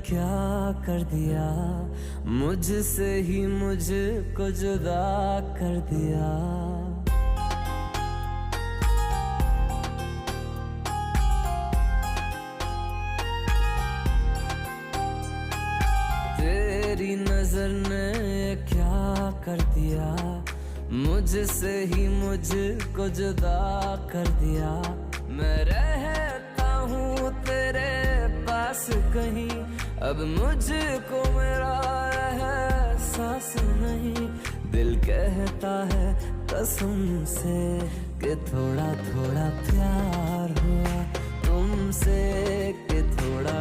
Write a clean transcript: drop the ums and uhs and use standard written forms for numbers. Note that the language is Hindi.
क्या कर दिया, मुझसे ही मुझको जुदा कर दिया। तेरी नजर ने क्या कर दिया, मुझसे ही मुझको जुदा कर दिया। मैं रहता हूँ तेरे पास कहीं, अब मुझको मेरा एहसास नहीं। दिल कहता है कसम से कि थोड़ा थोड़ा प्यार हुआ तुमसे, कि थोड़ा